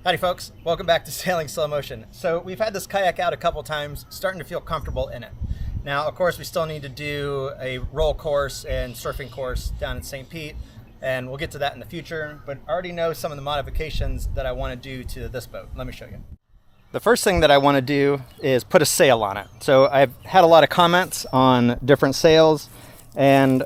Howdy folks, welcome back to Sailing Slow Motion. So we've had this kayak out a couple times, starting to feel comfortable in it. Now of course we still need to do a roll course and surfing course down in St. Pete, and we'll get to that in the future, but I already know some of the modifications that I want to do to this boat. Let me show you. The first thing that I want to do is put a sail on it. So I've had a lot of comments on different sails, and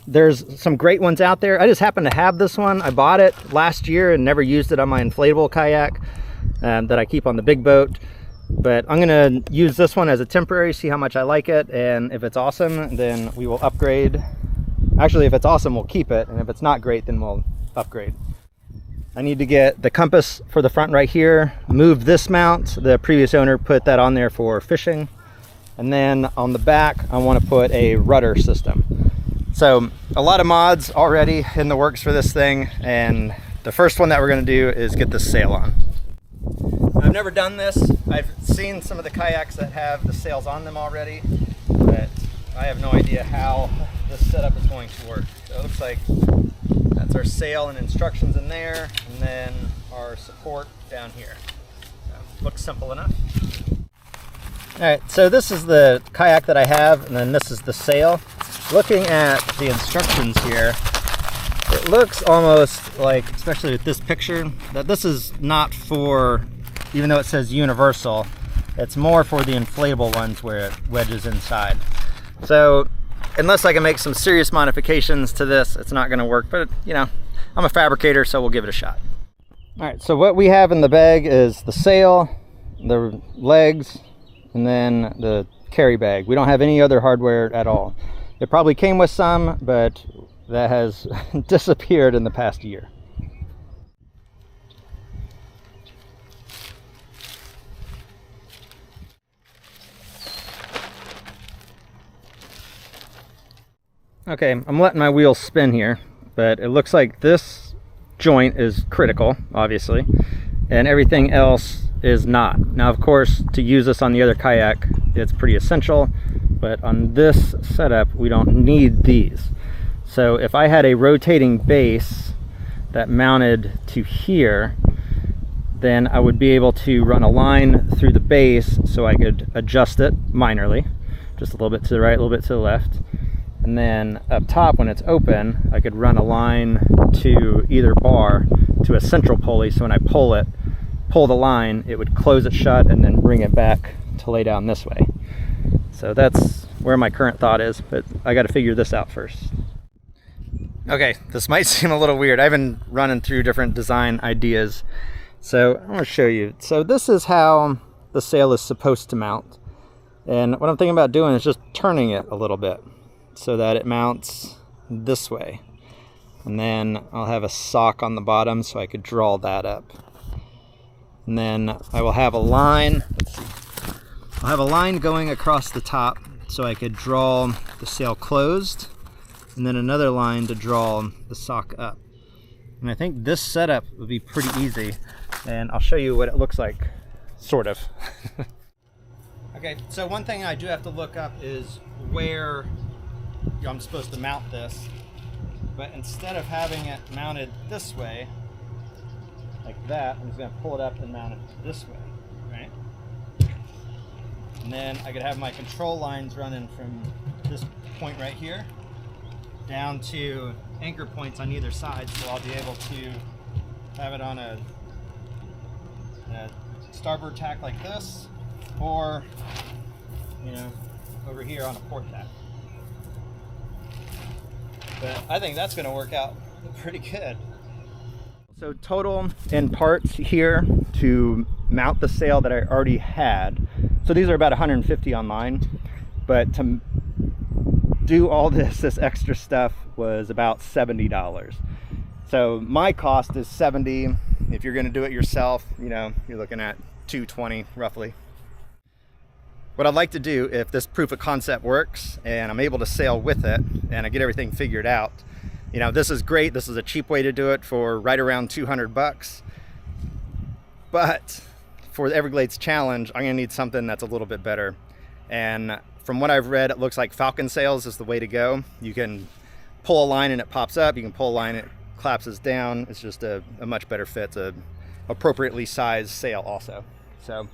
there's some great ones out there. I just happen to have this one. I bought it last year and never used it on my inflatable kayak that I keep on the big boat. But I'm gonna use this one as a temporary, see how much I like it, and if it's awesome, then we will upgrade. Actually, if it's awesome, we'll keep it, and if it's not great, then we'll upgrade. I need to get the compass for the front right here, move this mount. The previous owner put that on there for fishing. And then on the back, I want to put a rudder system. So a lot of mods already in the works for this thing, and the first one that we're going to do is get this sail on. I've never done this. I've seen some of the kayaks that have the sails on them already, but I have no idea how this setup is going to work. So it looks like that's our sail and instructions in there, and then our support down here. So, looks simple enough. All right, so this is the kayak that I have, and then this is the sail. Looking at the instructions here, it looks almost like, especially with this picture, that this is not for, even though it says universal, it's more for the inflatable ones where it wedges inside. So unless I can make some serious modifications to this, it's not going to work, but you know, I'm a fabricator, so we'll give it a shot. All right, so what we have in the bag is the sail, the legs, and then the carry bag. We don't have any other hardware at all. It probably came with some, but that has disappeared in the past year. Okay, I'm letting my wheels spin here, but it looks like this joint is critical, obviously, and everything else is not. Now, of course, to use this on the other kayak, it's pretty essential, but on this setup, we don't need these. So if I had a rotating base that mounted to here, then I would be able to run a line through the base so I could adjust it minorly, just a little bit to the right, a little bit to the left. And then up top, when it's open, I could run a line to either bar to a central pulley, so when I pull the line, it would close it shut and then bring it back to lay down this way. So that's where my current thought is, but I got to figure this out first. Okay, this might seem a little weird. I've been running through different design ideas, so I'm going to show you. So this is how the sail is supposed to mount, and what I'm thinking about doing is just turning it a little bit so that it mounts this way, and then I'll have a sock on the bottom so I could draw that up, and then I will have a line. Let's see. I'll have a line going across the top so I could draw the sail closed, and then another line to draw the sock up. And I think this setup would be pretty easy, and I'll show you what it looks like, sort of. Okay, so one thing I do have to look up is where I'm supposed to mount this, but instead of having it mounted this way, like that, I'm just going to pull it up and mount it this way, right? And then I could have my control lines running from this point right here down to anchor points on either side, so I'll be able to have it on a starboard tack like this, or you know, over here on a port tack. But I think that's going to work out pretty good. So total in parts here to mount the sail that I already had. So these are about 150 online, but to do all this extra stuff was about $70. So my cost is $70. If you're going to do it yourself, you know, you're looking at $220 roughly. What I'd like to do, if this proof of concept works and I'm able to sail with it and I get everything figured out, you know, this is great. This is a cheap way to do it for right around 200 bucks. But for the Everglades Challenge, I'm gonna need something that's a little bit better. And from what I've read, it looks like Falcon Sails is the way to go. You can pull a line and it pops up. You can pull a line and it collapses down. It's just a much better fit. It's a appropriately sized sail also. So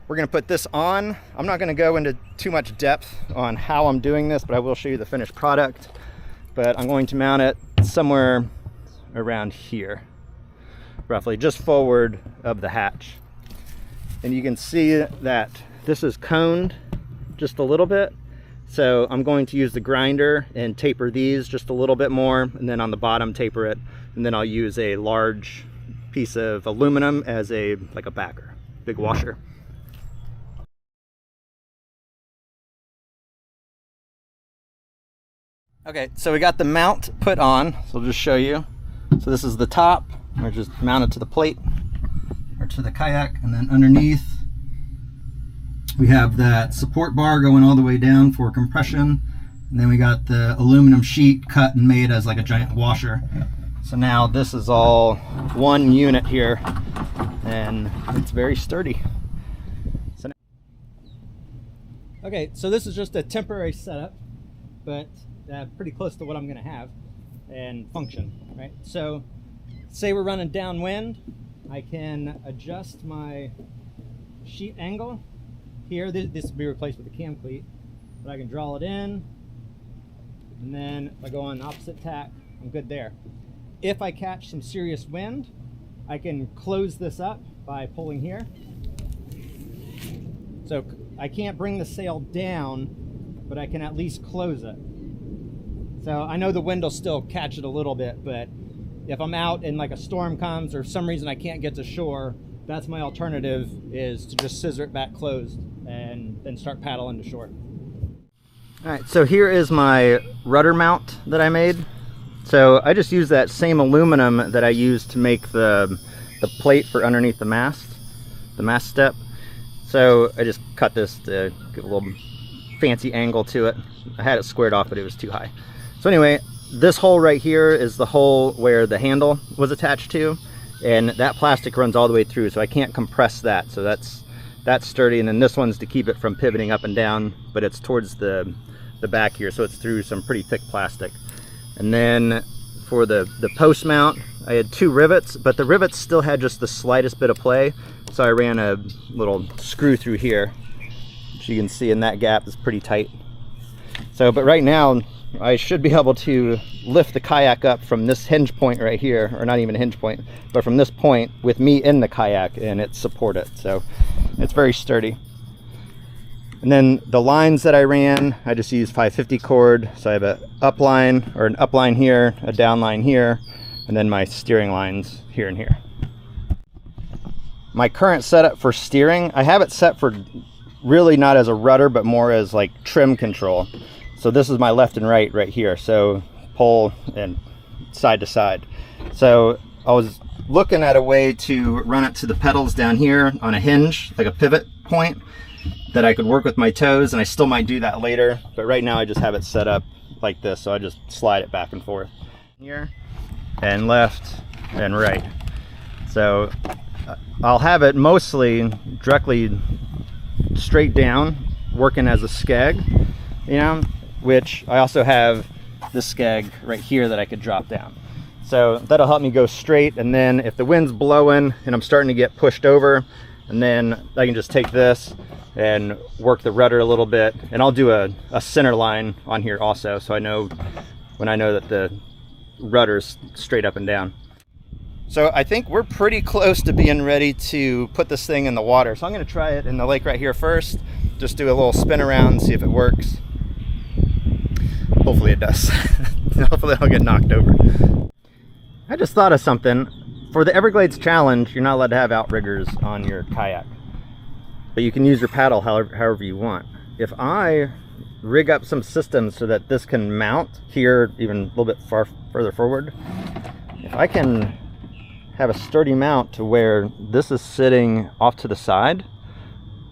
we're going to put this on. I'm not going to go into too much depth on how I'm doing this, but I will show you the finished product. But I'm going to mount it somewhere around here, roughly just forward of the hatch. And you can see that this is coned just a little bit. So I'm going to use the grinder and taper these just a little bit more, and then on the bottom taper it, and then I'll use a large piece of aluminum as like a backer, big washer. Okay, so we got the mount put on, so I'll just show you. So this is the top, or just mount it to the plate or to the kayak, and then underneath we have that support bar going all the way down for compression, and then we got the aluminum sheet cut and made as like a giant washer. So now this is all one unit here, and it's very sturdy. So okay, so this is just a temporary setup, but pretty close to what I'm going to have and function, right? So say we're running downwind, I can adjust my sheet angle here. This will be replaced with a cam cleat, but I can draw it in, and then if I go on opposite tack, I'm good there. If I catch some serious wind, I can close this up by pulling here. So I can't bring the sail down, but I can at least close it. So I know the wind will still catch it a little bit, but if I'm out and like a storm comes or some reason I can't get to shore, that's my alternative, is to just scissor it back closed and then start paddling to shore. All right, so here is my rudder mount that I made. So I just used that same aluminum that I used to make the plate for underneath the mast step. So I just cut this to give a little fancy angle to it. I had it squared off, but it was too high. So anyway, this hole right here is the hole where the handle was attached to, and that plastic runs all the way through, so I can't compress that. So that's sturdy, and then this one's to keep it from pivoting up and down, but it's towards the back here, so it's through some pretty thick plastic. And then for the post mount, I had 2 rivets, but the rivets still had just the slightest bit of play, so I ran a little screw through here, which you can see in that gap is pretty tight. So, but right now I should be able to lift the kayak up from this hinge point right here, or not even a hinge point, but from this point with me in the kayak, and it support it. So it's very sturdy. And then the lines that I ran, I just used 550 cord. So I have an upline here, a downline here, and then my steering lines here and here. My current setup for steering, I have it set for really not as a rudder, but more as like trim control. So this is my left and right here. So pull and side to side. So I was looking at a way to run it to the pedals down here on a hinge, like a pivot point, that I could work with my toes, and I still might do that later, but right now I just have it set up like this, so I just slide it back and forth here and left and right. So I'll have it mostly directly straight down, working as a skeg, you know, which I also have this skeg right here that I could drop down. So that'll help me go straight, and then if the wind's blowing and I'm starting to get pushed over, and then I can just take this and work the rudder a little bit, and I'll do a center line on here also, so I know when I know that the rudder's straight up and down. So I think we're pretty close to being ready to put this thing in the water. So I'm gonna try it in the lake right here first, just do a little spin around, see if it works. Hopefully it does. Hopefully I'll get knocked over. I just thought of something. For the Everglades Challenge, you're not allowed to have outriggers on your kayak, but you can use your paddle however you want. If I rig up some systems so that this can mount here even a little bit further forward, if I can have a sturdy mount to where this is sitting off to the side,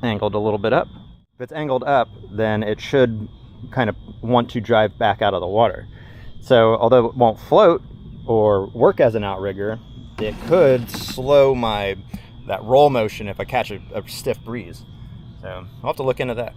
angled a little bit up. If it's angled up, then it should kind of want to drive back out of the water. So although it won't float or work as an outrigger, it could slow that roll motion if I catch a stiff breeze. So I'll have to look into that.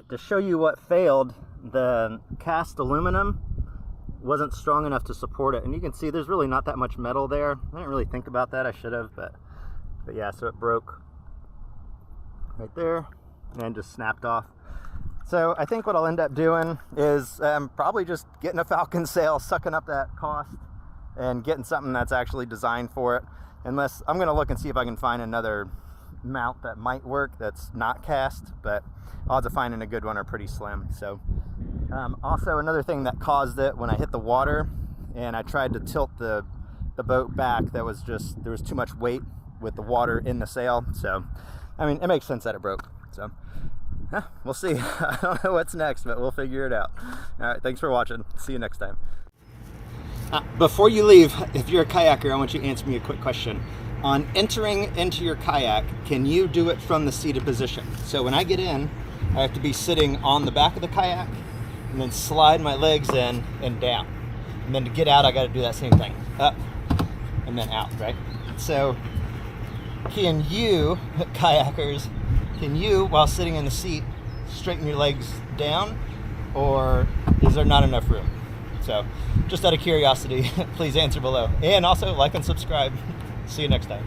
right, to show you what failed, the cast aluminum wasn't strong enough to support it, and you can see there's really not that much metal there. I didn't really think about that. I should have, but yeah, so it broke right there and just snapped off. So I think what I'll end up doing is probably just getting a Falcon Sail, sucking up that cost, and getting something that's actually designed for it. Unless I'm going to look and see if I can find another mount that might work that's not cast, but odds of finding a good one are pretty slim. So also another thing that caused it, when I hit the water and I tried to tilt the boat back, there was too much weight with the water in the sail. So I mean, it makes sense that it broke. So yeah, we'll see. I don't know what's next, but we'll figure it out. All right, thanks for watching. See you next time. Before you leave, if you're a kayaker, I want you to answer me a quick question. On entering into your kayak, can you do it from the seated position? So when I get in, I have to be sitting on the back of the kayak and then slide my legs in and down. And then to get out, I got to do that same thing. Up and then out, right? So can you, kayakers, can you, while sitting in the seat, straighten your legs down, or is there not enough room? So just out of curiosity, please answer below. And also like and subscribe. See you next time.